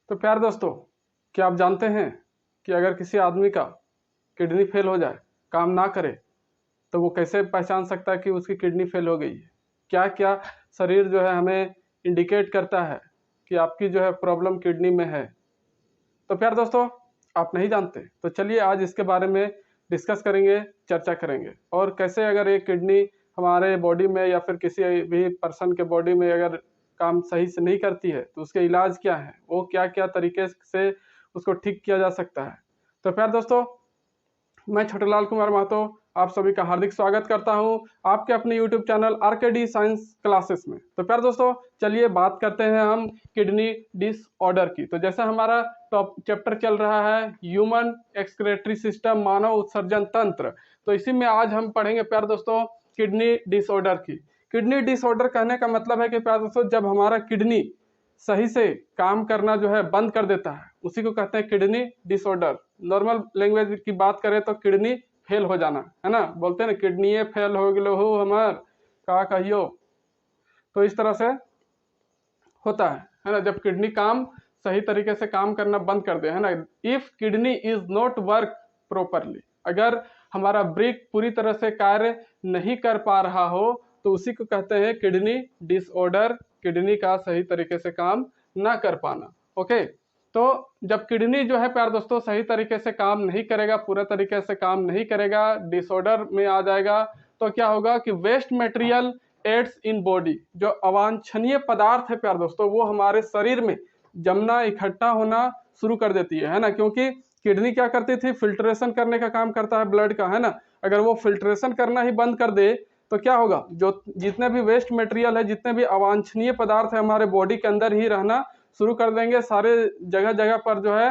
तो प्यारे दोस्तों, क्या आप जानते हैं कि अगर किसी आदमी का किडनी फेल हो जाए, काम ना करे, तो वो कैसे पहचान सकता है कि उसकी किडनी फेल हो गई है? क्या क्या शरीर जो है हमें इंडिकेट करता है कि आपकी जो है प्रॉब्लम किडनी में है? तो प्यारे दोस्तों, आप नहीं जानते तो चलिए आज इसके बारे में डिस्कस करेंगे, चर्चा करेंगे। और कैसे अगर एक किडनी हमारे बॉडी में या फिर किसी भी पर्सन के बॉडी में अगर काम सही से नहीं करती है तो उसके इलाज क्या है, वो क्या क्या तरीके से उसको ठीक किया जा सकता है। तो प्यारे दोस्तों, मैं छोटेलाल कुमार महतो आप सभी का हार्दिक स्वागत करता हूं आपके अपने YouTube channel RKD science classes में। तो प्यारे दोस्तों, चलिए बात करते हैं हम किडनी डिसऑर्डर की। तो जैसा हमारा टॉप चैप्टर चल रहा है ह्यूमन एक्सक्रेटरी सिस्टम, मानव उत्सर्जन तंत्र, तो इसी में आज हम पढ़ेंगे प्यारे दोस्तों किडनी डिसऑर्डर की। किडनी डिसऑर्डर कहने का मतलब है कि प्यारे दोस्तों, जब हमारा किडनी सही से काम करना जो है बंद कर देता है, उसी को कहते हैं किडनी डिसऑर्डर। नॉर्मल लैंग्वेज की बात करें तो किडनी फेल हो जाना, है ना, बोलते हैं ना किडनी फेल हो गलो हो हमार का कहियो। तो इस तरह से होता है ना, जब किडनी काम सही तरीके से काम करना बंद कर दे, है ना। If kidney is not work properly, अगर हमारा ब्रिक पूरी तरह से कार्य नहीं कर पा रहा हो तो उसी को कहते हैं किडनी डिसऑर्डर, किडनी का सही तरीके से काम ना कर पाना। ओके, तो जब किडनी जो है प्यार दोस्तों सही तरीके से काम नहीं करेगा, पूरा तरीके से काम नहीं करेगा, डिसऑर्डर में आ जाएगा, तो क्या होगा कि waste material aids in body, जो अवांछनीय पदार्थ है प्यार दोस्तों, वो हमारे शरीर में जमना, इकट्ठा होना शुरू कर देती है ना। क्योंकि किडनी क्या करती थी, फिल्ट्रेशन करने का काम करता है ब्लड का, है ना। अगर वो फिल्ट्रेशन करना ही बंद कर दे तो क्या होगा, जो जितने भी वेस्ट मटेरियल है, जितने भी अवांछनीय पदार्थ है, हमारे बॉडी के अंदर ही रहना शुरू कर देंगे, सारे जगह जगह पर जो है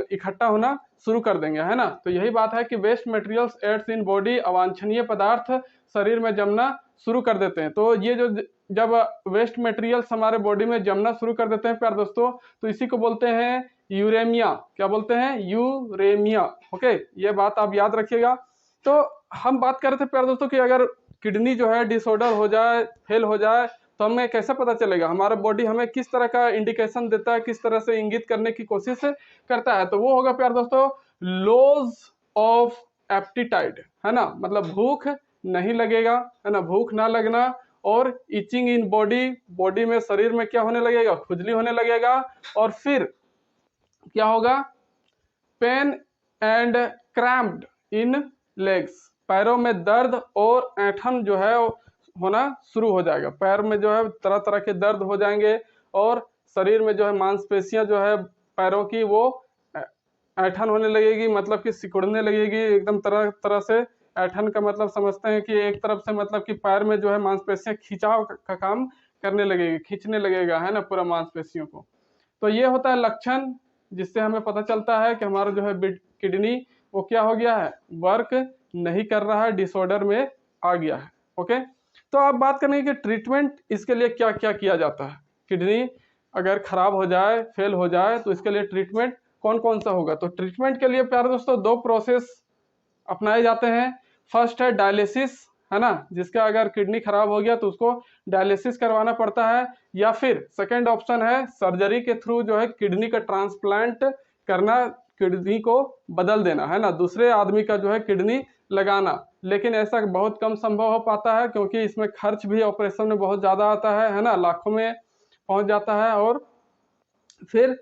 इकट्ठा होना शुरू कर देंगे, है ना। तो यही बात है कि waste materials aids in body, अवांछनीय पदार्थ शरीर में जमना शुरू कर देते हैं। तो ये जो जब वेस्ट मटेरियल्स हमारे बॉडी में जमना शुरू कर देते हैं प्यार दोस्तों, तो इसी को बोलते हैं यूरेमिया। क्या बोलते हैं? यूरेमिया। ओके, ये बात आप याद रखिएगा। तो हम बात कर रहे थे प्यार दोस्तों कि अगर किडनी जो है डिसऑर्डर हो जाए, फेल हो जाए, तो हमें कैसे पता चलेगा, हमारा बॉडी हमें किस तरह का इंडिकेशन देता है, किस तरह से इंगित करने की कोशिश करता है। तो वो होगा प्यार दोस्तों लॉज ऑफ एप्टीटाइट, है ना। मतलब भूख नहीं लगेगा, है ना, भूख ना लगना, और इचिंग इन बॉडी, बॉडी में शरीर में क्या होने लगेगा, खुजली होने लगेगा। और फिर क्या होगा, pain and cramped in legs, पैरों में दर्द और ऐंठन जो है होना शुरू हो जाएगा। पैर में जो है तरह तरह के दर्द हो जाएंगे, और शरीर में जो है मांसपेशियां जो है पैरों की वो ऐंठन होने लगेगी, मतलब कि सिकुड़ने लगेगी एकदम तरह तरह से। ऐंठन का मतलब समझते हैं कि एक तरफ से मतलब कि पैर में जो है मांसपेशियां खिंचाव का काम करने लगेगी, खींचने लगेगा, है ना, पूरा मांसपेशियों को। तो ये होता है लक्षण जिससे हमें पता चलता है कि हमारा जो है किडनी वो क्या हो गया है, वर्क नहीं कर रहा है, डिसऑर्डर में आ गया है। ओके, तो आप बात करेंगे कि ट्रीटमेंट इसके लिए क्या क्या किया जाता है। किडनी अगर खराब हो जाए, फेल हो जाए, तो इसके लिए ट्रीटमेंट कौन कौन सा होगा। तो ट्रीटमेंट के लिए प्यारे दोस्तों दो प्रोसेस अपनाए जाते हैं। फर्स्ट है डायलिसिस, है ना, जिसका अगर किडनी खराब हो गया तो उसको डायलिसिस करवाना पड़ता है। या फिर सेकंड ऑप्शन है सर्जरी के थ्रू जो है किडनी का ट्रांसप्लांट करना, किडनी को बदल देना, है ना, दूसरे आदमी का जो है किडनी लगाना। लेकिन ऐसा बहुत कम संभव हो पाता है, क्योंकि इसमें खर्च भी ऑपरेशन में बहुत ज़्यादा आता है ना, लाखों में पहुंच जाता है। और फिर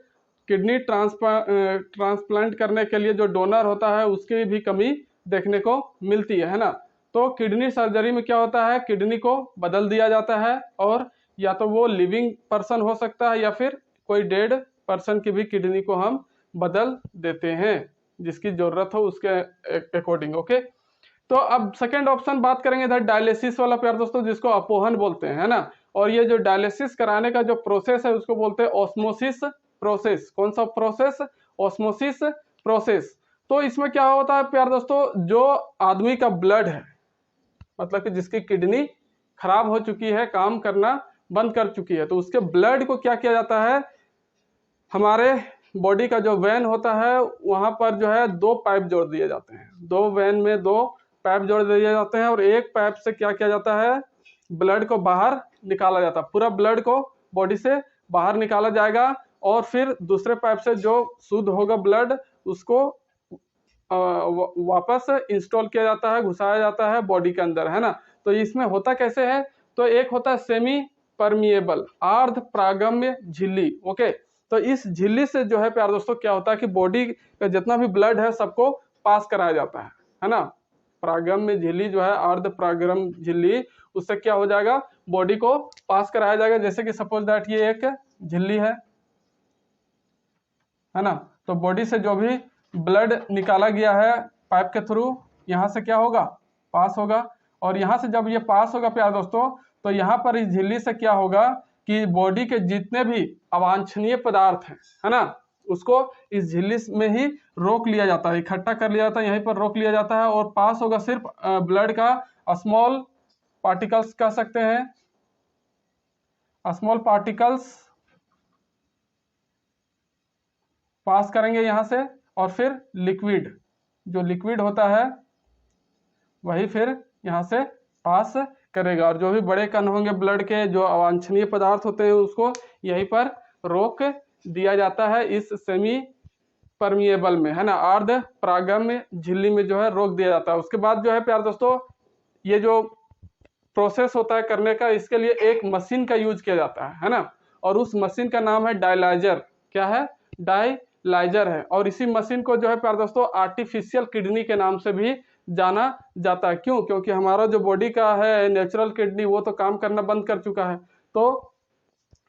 किडनी ट्रांसप्लांट करने के लिए जो डोनर होता है उसकी भी कमी देखने को मिलती है ना। तो किडनी सर्जरी में क्या होता है, किडनी को बदल दिया जाता है, और या तो वो लिविंग पर्सन हो सकता है या फिर कोई डेड पर्सन की भी किडनी को हम बदल देते हैं, जिसकी जरूरत हो उसके अकॉर्डिंग। ओके, तो अब सेकेंड ऑप्शन बात करेंगे इधर डायलिसिस वाला प्यार दोस्तों, जिसको अपोहन बोलते हैं, है ना। और ये जो डायलिसिस कराने का जो प्रोसेस है उसको बोलते हैं ऑस्मोसिस प्रोसेस। कौन सा प्रोसेस? Osmosis process. तो इसमें क्या होता है प्यार दोस्तों, जो आदमी का ब्लड है, मतलब कि जिसकी किडनी खराब हो चुकी है, काम करना बंद कर चुकी है, तो उसके ब्लड को क्या किया जाता है, हमारे बॉडी का जो वेन होता है वहां पर जो है दो पाइप जोड़ दिए जाते हैं, दो वेन में दो पाइप जोड़ दिए जाते हैं, और एक पाइप से क्या किया जाता है, ब्लड को बाहर निकाला जाता है। पूरा ब्लड को बॉडी से बाहर निकाला जाएगा, और फिर दूसरे पाइप से जो शुद्ध होगा ब्लड उसको वापस इंस्टॉल किया जाता है, घुसाया जाता है बॉडी के अंदर, है ना। तो इसमें होता कैसे है, तो एक होता है सेमी परमिएबल अर्ध प्रागम्य झिल्ली। ओके, तो इस झिल्ली से जो है प्यार दोस्तों क्या होता है कि बॉडी का जितना भी ब्लड है सबको पास कराया जाता है ना। प्रागम्य झिल्ली जो है, अर्ध प्रागम्य झिल्ली, उससे क्या हो जाएगा, बॉडी को पास कराया जाएगा। जैसे कि सपोज दैट ये एक झिल्ली है ना, तो बॉडी से जो भी ब्लड निकाला गया है पाइप के थ्रू, यहाँ से क्या होगा, पास होगा। और यहाँ से जब ये पास होगा प्यार दोस्तों, तो यहाँ पर इस झिल्ली से क्या होगा कि बॉडी के जितने भी अवांछनीय पदार्थ हैं, है ना, उसको इस झिल्ली में ही रोक लिया जाता है, इकट्ठा कर लिया जाता है, यहीं पर रोक लिया जाता है। और पास होगा सिर्फ ब्लड का स्मॉल पार्टिकल्स कह सकते हैं, स्मॉल पार्टिकल्स पास करेंगे यहाँ से। और फिर लिक्विड, जो लिक्विड होता है वही फिर यहाँ से पास करेगा। और जो भी बड़े कण होंगे ब्लड के, जो अवांछनीय पदार्थ होते हैं, उसको यहीं पर रोक दिया जाता है इस सेमी परमिएबल में, है ना, अर्ध प्रागम्य झिल्ली में जो है रोक दिया जाता है। उसके बाद जो है प्यार दोस्तों, ये जो प्रोसेस होता है करने का, इसके लिए एक मशीन का यूज किया जाता है ना। और उस मशीन का नाम है डायलाइजर। क्या है, डायलाइजर है। और इसी मशीन को जो है प्यार दोस्तों आर्टिफिशियल किडनी के नाम से भी जाना जाता है। क्यों, क्योंकि हमारा जो बॉडी का है नेचुरल किडनी वो तो काम करना बंद कर चुका है। तो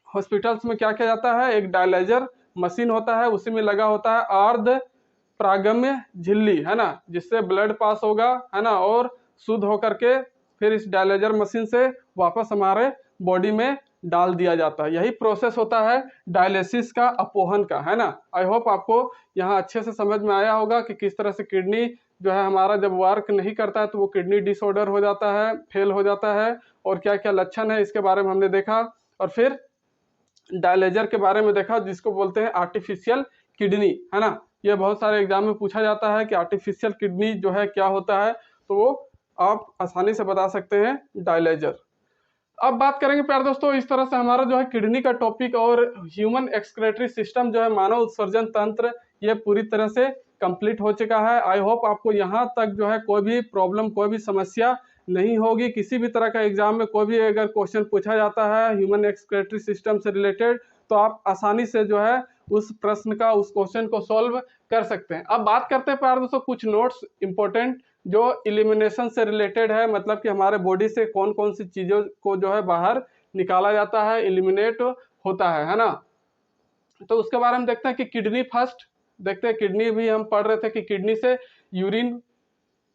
हॉस्पिटल्स में क्या किया जाता है, एक डायलाइजर मशीन होता है, उसी में लगा होता है अर्ध प्रागम्य झिल्ली, है ना, जिससे ब्लड पास होगा, है ना, और शुद्ध होकर के फिर इस डायलाइजर मशीन से वापस हमारे बॉडी में डाल दिया जाता है। यही प्रोसेस होता है डायलिसिस का, अपोहन का, है ना। आई होप आपको यहाँ अच्छे से समझ में आया होगा कि किस तरह से किडनी जो है हमारा जब वर्क नहीं करता है तो वो किडनी डिसऑर्डर हो जाता है, फेल हो जाता है, और क्या क्या लक्षण है इसके बारे में हमने देखा। और फिर डायलाइजर के बारे में देखा, जिसको बोलते हैं आर्टिफिशियल किडनी, है ना। ये बहुत सारे एग्जाम में पूछा जाता है कि आर्टिफिशियल किडनी जो है क्या होता है, तो वो आप आसानी से बता सकते हैं, डायलाइजर। अब बात करेंगे प्यार दोस्तों, इस तरह से हमारा जो है किडनी का टॉपिक और ह्यूमन एक्सक्रेटरी सिस्टम जो है मानव उत्सर्जन तंत्र, ये पूरी तरह से कंप्लीट हो चुका है। आई होप आपको यहाँ तक जो है कोई भी प्रॉब्लम, कोई भी समस्या नहीं होगी। किसी भी तरह का एग्जाम में कोई भी अगर क्वेश्चन पूछा जाता है ह्यूमन एक्सक्रेटरी सिस्टम से रिलेटेड, तो आप आसानी से जो है उस प्रश्न का, उस क्वेश्चन को सॉल्व कर सकते हैं। अब बात करते हैं प्यार दोस्तों कुछ नोट्स इंपॉर्टेंट जो इलिमिनेशन से रिलेटेड है, मतलब कि हमारे बॉडी से कौन कौन सी चीजों को जो है बाहर निकाला जाता है, इलिमिनेट होता है ना। तो उसके बारे में देखते हैं कि किडनी फर्स्ट देखते हैं। किडनी भी हम पढ़ रहे थे कि किडनी से यूरिन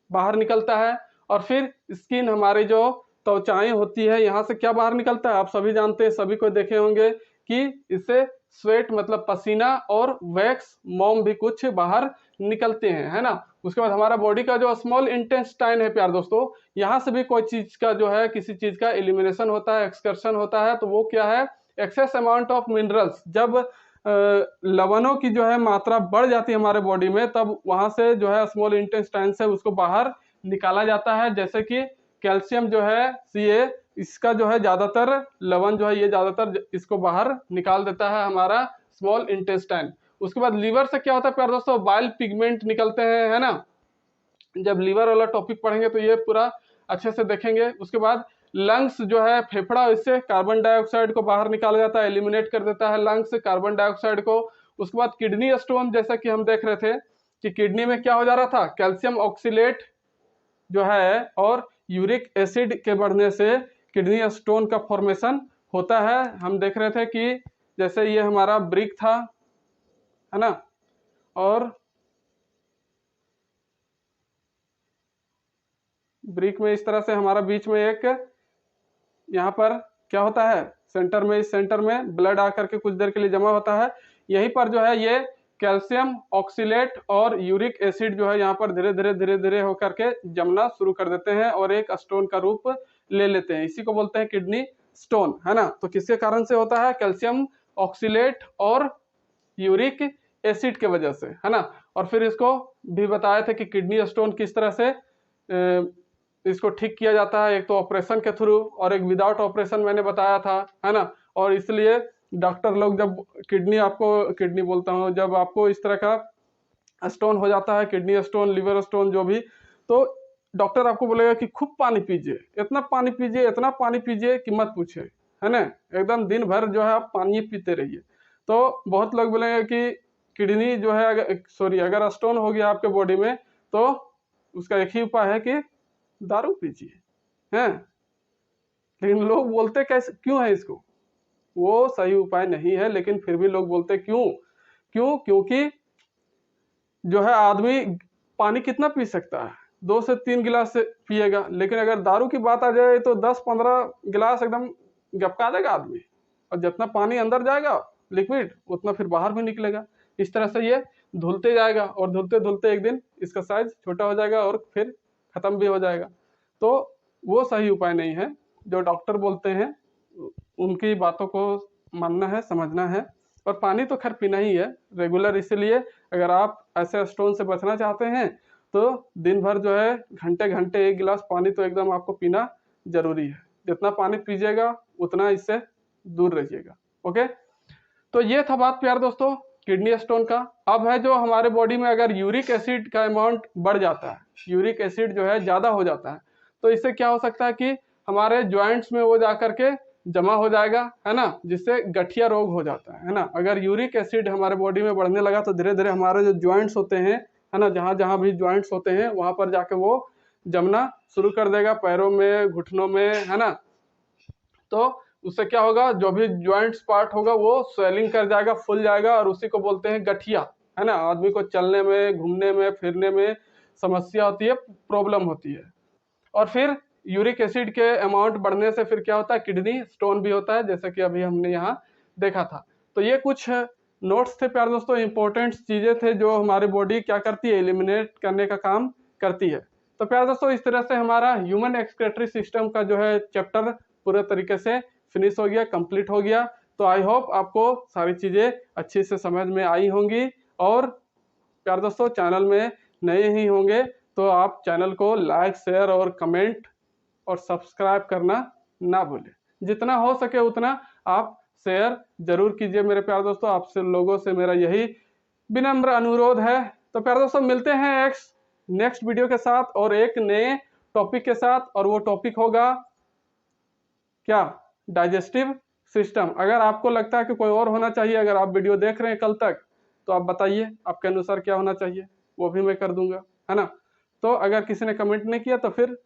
बाहर निकलता है। और फिर स्किन, हमारी जो त्वचाएं होती है, यहाँ से क्या बाहर निकलता है, आप सभी जानते हैं, सभी को देखे होंगे कि इससे स्वेट मतलब पसीना और वैक्स मोम भी कुछ बाहर निकलते हैं, है ना। उसके बाद हमारा बॉडी का जो स्मॉल इंटेस्टाइन है प्यार दोस्तों, यहाँ से भी कोई चीज का जो है, किसी चीज का एलिमिनेशन होता है, एक्सकर्शन होता है। तो वो क्या है, एक्सेस अमाउंट ऑफ मिनरल्स। जब लवणों की जो है मात्रा बढ़ जाती है हमारे बॉडी में, तब वहां से जो है स्मॉल इंटेस्टाइन से उसको बाहर निकाला जाता है। जैसे कि कैल्शियम जो है Ca, इसका जो है ज्यादातर लवण जो है ये ज्यादातर इसको बाहर निकाल देता है हमारा स्मॉल इंटेस्टाइन। उसके बाद लीवर से क्या होता है प्यार दोस्तों, बाइल पिगमेंट निकलते हैं, है ना। जब लीवर वाला टॉपिक पढ़ेंगे तो ये पूरा अच्छे से देखेंगे। उसके बाद लंग्स जो है, फेफड़ा, इससे कार्बन डाइऑक्साइड को बाहर निकाला जाता है, एलिमिनेट कर देता है लंग्स कार्बन डाइऑक्साइड को। उसके बाद किडनी स्टोन, जैसा कि हम देख रहे थे कि किडनी में क्या हो जा रहा था, कैल्शियम ऑक्सीलेट जो है और यूरिक एसिड के बढ़ने से किडनी स्टोन का फॉर्मेशन होता है। हम देख रहे थे कि जैसे ये हमारा ब्रिक था, है ना, और ब्रिक में इस तरह से हमारा बीच में एक यहाँ पर क्या होता है, सेंटर में, इस सेंटर में ब्लड आकर के कुछ देर के लिए जमा होता है। यहीं पर जो है ये कैल्शियम ऑक्सीलेट और यूरिक एसिड जो है यहाँ पर धीरे धीरे होकर के जमना शुरू कर देते हैं और एक स्टोन का रूप ले लेते हैं। इसी को बोलते हैं किडनी स्टोन, है ना। तो किसके कारण से होता है, कैल्शियम ऑक्सीलेट और यूरिक एसिड के वजह से, है ना। और फिर इसको भी बताया था कि किडनी स्टोन किस तरह से इसको ठीक किया जाता है, एक तो ऑपरेशन के थ्रू और एक विदाउट ऑपरेशन मैंने बताया था, है ना। और इसलिए डॉक्टर लोग जब किडनी बोलता हूँ, जब आपको इस तरह का स्टोन हो जाता है, किडनी स्टोन, लिवर स्टोन जो भी, तो डॉक्टर आपको बोलेगा कि खूब पानी पीजिए, इतना पानी पीजिए, इतना पानी पीजिए कि मत पूछे, है ना। एकदम दिन भर जो है आप पानी पीते रहिए। तो बहुत लोग बोलेंगे कि किडनी जो है अगर स्टोन हो गया आपके बॉडी में, तो उसका एक ही उपाय है कि दारू पीजिए, हैं। लेकिन लोग बोलते कैसे, क्यों है इसको? वो सही उपाय नहीं है, लेकिन फिर भी लोग बोलते क्योंकि जो है आदमी पानी कितना पी सकता है, 2 से 3 गिलास से पिएगा, लेकिन अगर दारू की बात आ जाए तो 10-15 गिलास एकदम गपका देगा आदमी, और जितना पानी अंदर जाएगा लिक्विड, उतना फिर बाहर भी निकलेगा। इस तरह से ये धुलते जाएगा, और धुलते धुलते एक दिन इसका साइज छोटा हो जाएगा और फिर खत्म भी हो जाएगा। तो वो सही उपाय नहीं है। जो डॉक्टर बोलते हैं उनकी बातों को मानना है, समझना है। और पानी तो खैर पीना ही है रेगुलर, इसीलिए अगर आप ऐसे स्टोन से बचना चाहते हैं तो दिन भर जो है घंटे घंटे 1 गिलास पानी तो एकदम आपको पीना जरूरी है। जितना पानी पीजिएगा उतना इससे दूर रहिएगा। ओके, तो ये था बात प्यार दोस्तों किडनी स्टोन का। अब है जो हमारे बॉडी में अगर यूरिक एसिड का अमाउंट बढ़ जाता है, यूरिक एसिड जो है ज़्यादा हो जाता है, तो इससे क्या हो सकता है कि हमारे जॉइंट्स में वो जा करके जमा हो जाएगा, है ना, जिससे गठिया रोग हो जाता है ना। अगर यूरिक एसिड हमारे बॉडी में बढ़ने लगा तो धीरे धीरे हमारे जो जॉइंट्स होते हैं, है ना, जहाँ जहाँ भी जॉइंट्स होते हैं वहाँ पर जाके वो जमना शुरू कर देगा, पैरों में, घुटनों में, है ना। तो उससे क्या होगा, जो भी ज्वाइंट्स पार्ट होगा वो स्वेलिंग कर जाएगा, फूल जाएगा, और उसी को बोलते हैं गठिया, है ना। आदमी को चलने में, घूमने में, फिरने में समस्या होती है, प्रॉब्लम होती है। और फिर यूरिक एसिड के अमाउंट बढ़ने से फिर क्या होता है, किडनी स्टोन भी होता है, जैसे कि अभी हमने यहाँ देखा था। तो ये कुछ नोट्स थे प्यारे दोस्तों, इंपॉर्टेंट चीजें थे जो हमारी बॉडी क्या करती है, एलिमिनेट करने का काम करती है। तो प्यारे दोस्तों इस तरह से हमारा ह्यूमन एक्सक्रीटरी सिस्टम का जो है चैप्टर पूरे तरीके से फिनिश हो गया, कंप्लीट हो गया। तो आई होप आपको सारी चीजें अच्छी से समझ में आई होंगी। और प्यारे दोस्तों चैनल में नए ही होंगे तो आप चैनल को लाइक, शेयर और कमेंट और सब्सक्राइब करना ना भूलें। जितना हो सके उतना आप शेयर जरूर कीजिए मेरे प्यारे दोस्तों। आपसे लोगों से मेरा यही विनम्र अनुरोध है। तो प्यारे दोस्तों मिलते हैं नेक्स्ट वीडियो के साथ और एक नए टॉपिक के साथ, और वो टॉपिक होगा क्या, डाइजेस्टिव सिस्टम। अगर आपको लगता है कि कोई और होना चाहिए, अगर आप वीडियो देख रहे हैं कल तक, तो आप बताइए आपके अनुसार क्या होना चाहिए, वो भी मैं कर दूंगा, है ना। तो अगर किसी ने कमेंट नहीं किया तो फिर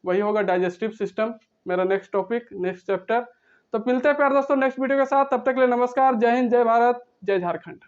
वही होगा डाइजेस्टिव सिस्टम, मेरा नेक्स्ट टॉपिक, नेक्स्ट चैप्टर। तो मिलते हैं प्यारे दोस्तों नेक्स्ट वीडियो के साथ। तब तक के लिए नमस्कार, जय हिंद, जय भारत, जय झारखंड।